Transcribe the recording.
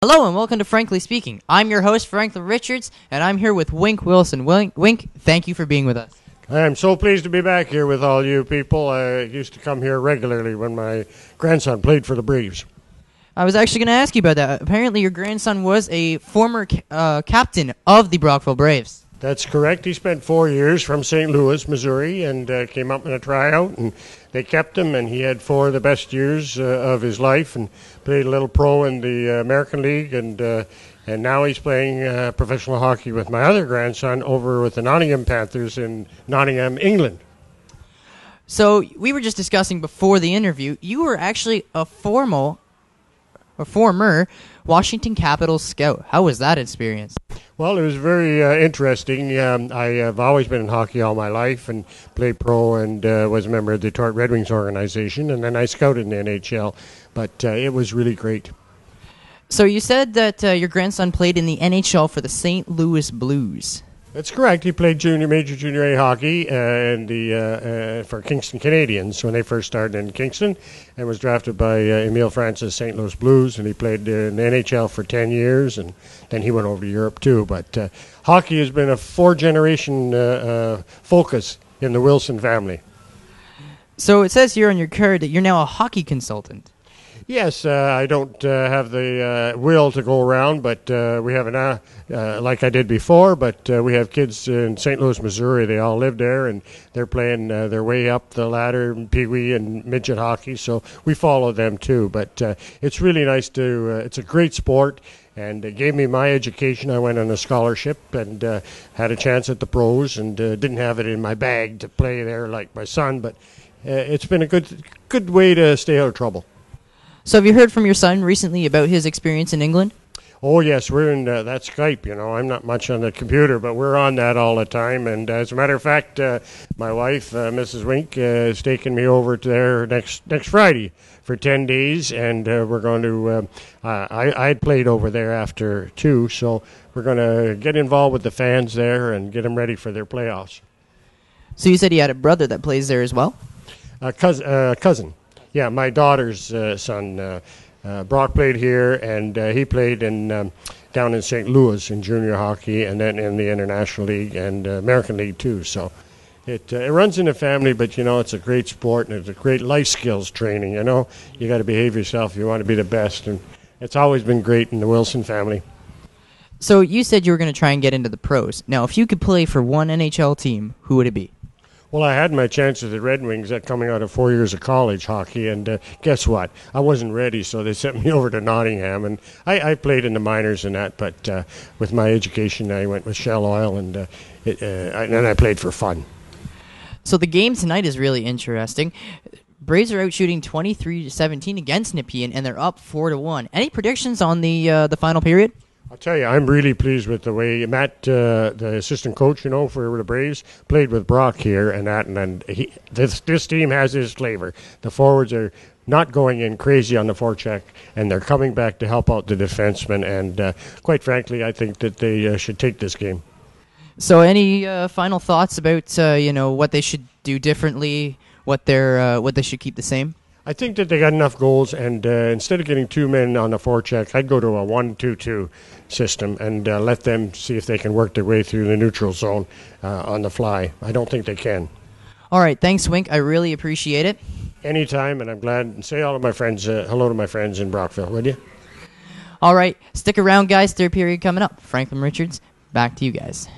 Hello and welcome to Frankly Speaking. I'm your host, Franklin Richards, and I'm here with Wink Wilson. Wink, thank you for being with us. I'm so pleased to be back here with all you people. I used to come here regularly when my grandson played for the Braves. I was actually going to ask you about that. Apparently your grandson was a former captain of the Brockville Braves. That's correct. He spent 4 years from St. Louis, Missouri, and came up in a tryout, and they kept him, and he had 4 of the best years of his life, and played a little pro in the American League, and now he's playing professional hockey with my other grandson over with the Nottingham Panthers in Nottingham, England. So we were just discussing before the interview, you were actually a former Washington Capitals scout. How was that experience? Well, it was very interesting. I have always been in hockey all my life and played pro and was a member of the Detroit Red Wings organization, and then I scouted in the NHL, but it was really great. So you said that your grandson played in the NHL for the St. Louis Blues. That's correct. He played major junior A hockey for Kingston Canadians when they first started in Kingston, and was drafted by Emile Francis St. Louis Blues, and he played in the NHL for 10 years, and then he went over to Europe too. But hockey has been a 4-generation focus in the Wilson family. So it says here on your card that you're now a hockey consultant. Yes, I don't have the will to go around, but we have like I did before, but we have kids in St. Louis, Missouri. They all live there, and they're playing their way up the ladder, pee-wee and midget hockey, so we follow them too. But it's really nice it's a great sport, and it gave me my education. I went on a scholarship and had a chance at the pros, and didn't have it in my bag to play there like my son, but it's been a good way to stay out of trouble. So have you heard from your son recently about his experience in England? Oh, yes, we're in that Skype, I'm not much on the computer, but we're on that all the time. And as a matter of fact, my wife, Mrs. Wink, has taken me over to there next Friday for 10 days, and we're going to, I had played over there after too, so we're going to get involved with the fans there and get them ready for their playoffs. So you said he had a brother that plays there as well? Cousin. Yeah, my daughter's son, Brock, played here, and he played down in St. Louis in junior hockey, and then in the International League and American League too. So it runs in the family, but it's a great sport, and it's a great life skills training. You got to behave yourself if you want to be the best, and it's always been great in the Wilson family. So you said you were going to try and get into the pros. Now, if you could play for one NHL team, who would it be? Well, I had my chances at Red Wings coming out of 4 years of college hockey, and guess what? I wasn't ready, so they sent me over to Nottingham, and I played in the minors and that, but with my education, I went with Shell Oil, and I played for fun. So the game tonight is really interesting. Braves are out shooting 23-17 against Nepean, and they're up 4-1. Any predictions on the final period? I'll tell you, I'm really pleased with the way Matt, the assistant coach, for the Braves, played with Brock here and that. And this team has his flavor. The forwards are not going in crazy on the forecheck, and they're coming back to help out the defensemen. And quite frankly, I think that they should take this game. So, any final thoughts about what they should do differently, what they should keep the same? I think that they got enough goals, and instead of getting 2 men on the forecheck, I'd go to a 1-2-2 system and let them see if they can work their way through the neutral zone on the fly. I don't think they can. All right, thanks, Wink. I really appreciate it. Anytime, and I'm glad. And say hello to my friends in Brockville, would you? All right, stick around, guys. Third period coming up. Franklin Richards, back to you guys.